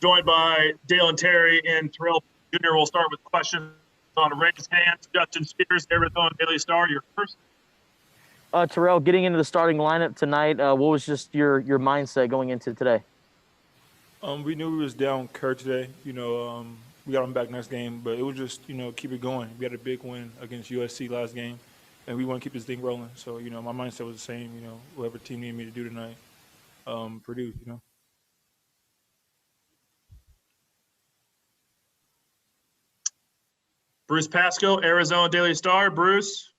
joined by Dale and Terry and Terrell Jr. We'll start with questions on raised hands. Justin Spears, Arizona Daily Star, you're first. Terrell, getting into the starting lineup tonight, what was just your mindset going into today? We knew we was down Kerr today. We got him back next game, but it was just, keep it going. We had a big win against USC last game, and we want to keep this thing rolling. So, my mindset was the same, whatever team needed me to do tonight, produce, Bruce Pasco, Arizona Daily Star. Bruce.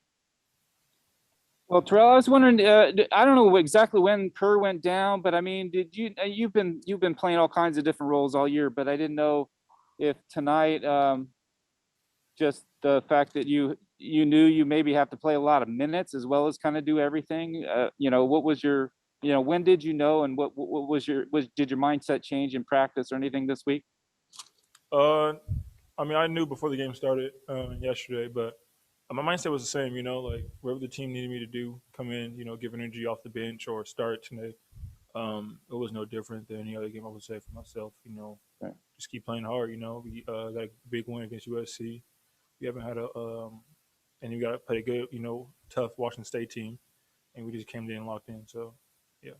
Well, Terrell, I was wondering. I don't know exactly when Kerr went down, but I mean, did you've been playing all kinds of different roles all year, but I didn't know if tonight, just the fact that you knew you maybe have to play a lot of minutes as well as kind of do everything. What was your, when did you know, and what did your mindset change in practice or anything this week? I knew before the game started yesterday, but my mindset was the same, like whatever the team needed me to do, come in, give energy off the bench or start today. It was no different than any other game, I would say, for myself. Right. Just keep playing hard. We got a big win against USC. We haven't had and we got to play a good, tough Washington State team, and we just came in and locked in. So, yeah.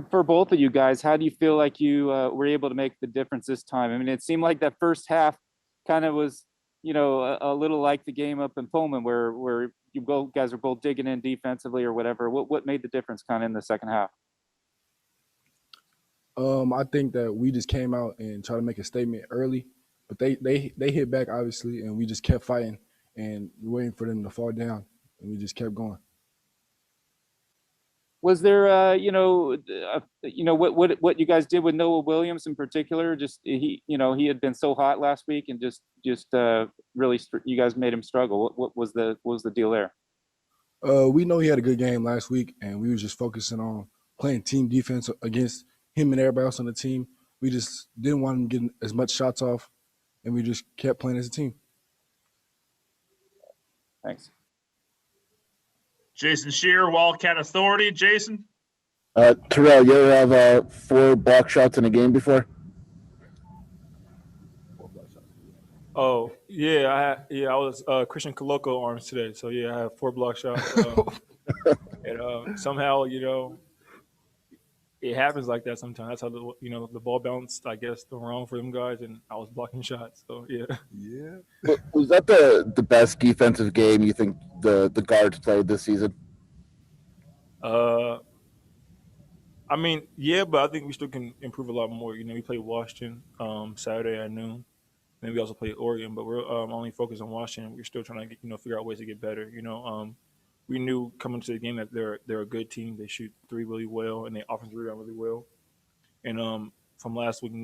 For both of you guys, how do you feel like you were able to make the difference this time? I mean, it seemed like that first half kind of was, a little like the game up in Pullman where you both guys were both digging in defensively or whatever. What made the difference kind of in the second half? I think that we just came out and tried to make a statement early, but they hit back obviously, and we just kept fighting and waiting for them to fall down, and we just kept going. Was there, what you guys did with Noah Williams in particular? Just he had been so hot last week, and just really you guys made him struggle. What was the deal there? We know he had a good game last week, and we were just focusing on playing team defense against him and everybody else on the team. We just didn't want him getting as much shots off, and we just kept playing as a team. Thanks. Jason Shear, Wildcat Authority. Jason. Terrell, you ever have 4 block shots in a game before? Oh yeah, I was Christian Coloco arms today, so yeah, I have 4 block shots. And somehow, it happens like that sometimes. That's how the ball bounced, I guess, wrong for them guys, and I was blocking shots. So yeah. Yeah. Was that the best defensive game you think the guards played this season? Yeah, but I think we still can improve a lot more. We played Washington Saturday at noon. Then we also played Oregon, but we're only focused on Washington. We're still trying to figure out ways to get better. We knew coming to the game that they're a good team. They shoot 3 really well, and they offensive rebound really well. And from last week, we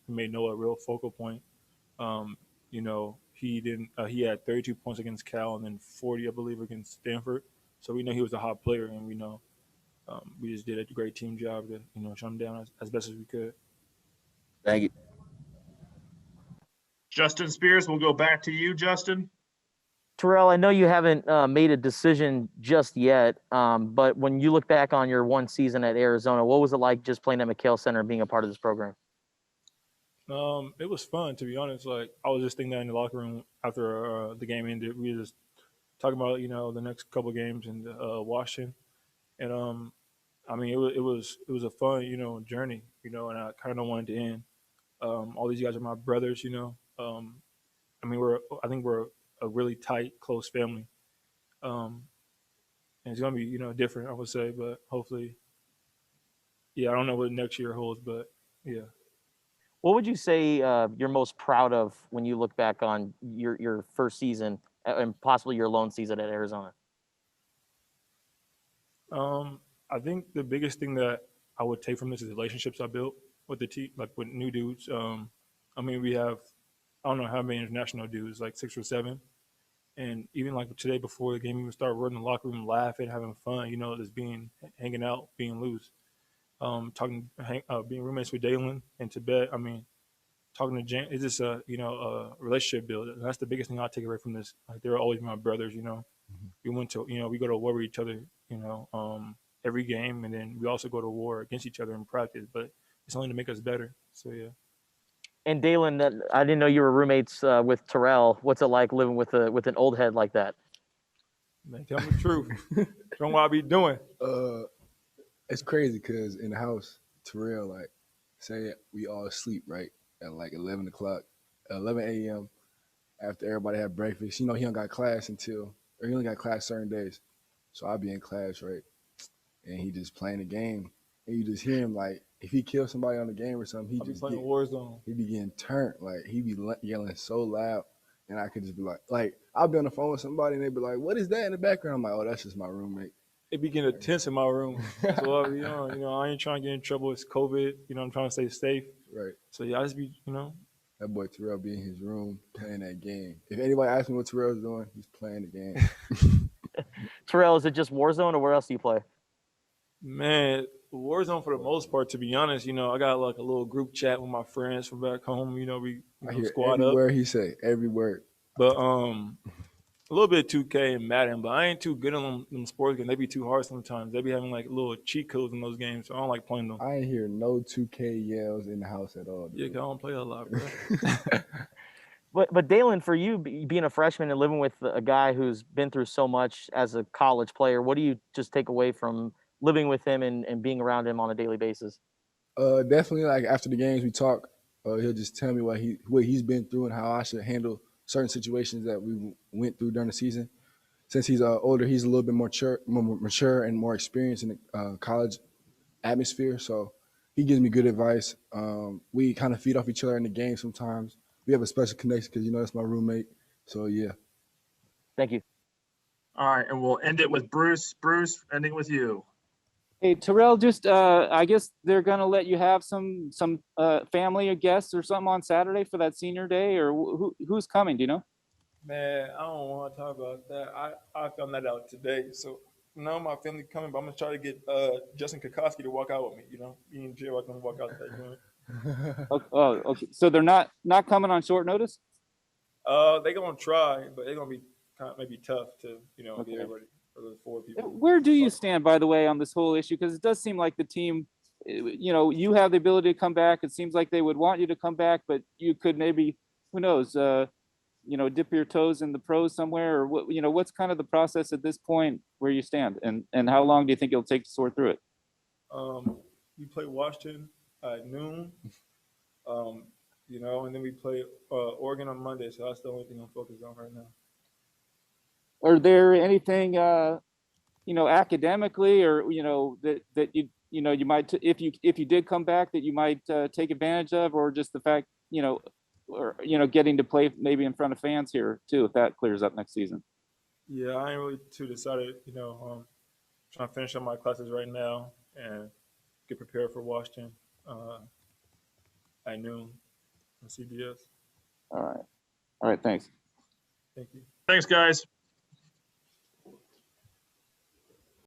made Noah a real focal point. He had 32 points against Cal and then 40, I believe, against Stanford. So we know he was a hot player, and we know we just did a great team job to shut him down as best as we could. Thank you. Justin Spears, we'll go back to you, Justin. Terrell, I know you haven't made a decision just yet, but when you look back on your one season at Arizona, what was it like just playing at McHale Center and being a part of this program? It was fun, to be honest. Like, I was just thinking that in the locker room after the game ended. We were just talking about the next couple of games in Washington, and it was a fun journey, and I kind of wanted to end. All these guys are my brothers, I think we're a really tight, close family. And it's gonna be, different, I would say, but hopefully, I don't know what next year holds, but yeah. What would you say you're most proud of when you look back on your first season and possibly your lone season at Arizona? I think the biggest thing that I would take from this is the relationships I built with the team, like with new dudes. We have, I don't know how many international dudes, like 6 or 7. And even like today before the game, we would start running the locker room, laughing, having fun, just hanging out, being loose. Being roommates with Dalen in Tibet. Talking to Jan, it's just a relationship build. That's the biggest thing I take away from this. Like, they're always my brothers. We went to we go to war with each other. Every game, and then we also go to war against each other in practice. But it's only to make us better. So yeah. And Dalen, I didn't know you were roommates with Terrell. What's it like living with an old head like that? Man, tell me the truth. Show 'em what I be doing. It's crazy because in the house, Terrell, like, say we all sleep, right, at like 11 o'clock, 11 a.m. after everybody had breakfast. You know, he don't got class or he only got class certain days. So I'll be in class, right, and he just playing the game. And you just hear him, like, if he kills somebody on the game or something, I be playing Warzone. he be getting turned. Like, he be yelling so loud. And I could just be like, I'll be on the phone with somebody and they be like, what is that in the background? I'm like, oh, that's just my roommate. It be getting tense in my room. So I ain't trying to get in trouble. It's COVID. I'm trying to stay safe. Right. So yeah, I just be, That boy Terrell be in his room playing that game. If anybody asks me what Terrell's doing, he's playing the game. Terrell, is it just Warzone or where else do you play? Man, Warzone for the most part, to be honest, I got like a little group chat with my friends from back home. We I hear squad every up. word he say, every word. But a little bit 2K and Madden, but I ain't too good on them sports games. They be too hard sometimes. They be having like little cheat codes in those games, so I don't like playing them. I ain't hear no 2K yells in the house at all. Yeah, 'cause I don't play a lot, bro. But Dalen, for you being a freshman and living with a guy who's been through so much as a college player, what do you just take away from living with him and being around him on a daily basis? Definitely, like after the games we talk, he'll just tell me what he's been through and how I should handle certain situations that we went through during the season. Since he's older, he's a little bit more mature and more experienced in the college atmosphere. So he gives me good advice. We kind of feed off each other in the game sometimes. We have a special connection because that's my roommate. So yeah. Thank you. All right, and we'll end it with Bruce. Bruce, ending with you. Hey, Terrell, just I guess they're gonna let you have some family or guests or something on Saturday for that senior day, or who's coming? Do you know? Man, I don't want to talk about that. I found that out today. So none of my family coming, but I'm gonna try to get Justin Kokoski to walk out with me. Me and Jay are gonna walk out to that joint. Oh, okay. So they're not coming on short notice? They gonna try, but they're gonna be maybe tough to Okay. get everybody for the 4 people. Where do you stand, by the way, on this whole issue? Because it does seem like the team, you have the ability to come back. It seems like they would want you to come back, but you could maybe, who knows, dip your toes in the pros somewhere, or what's kind of the process at this point where you stand, and how long do you think it'll take to sort through it? We play Washington at noon, and then we play Oregon on Monday. So that's the only thing I'm focused on right now. Are there anything, academically, or that you might, if you did come back, that you might take advantage of, or just the fact, or getting to play maybe in front of fans here too, if that clears up next season? Yeah, I ain't really too decided. Trying to finish up my classes right now and get prepared for Washington at noon on CBS. All right. Thanks. Thank you. Thanks, guys.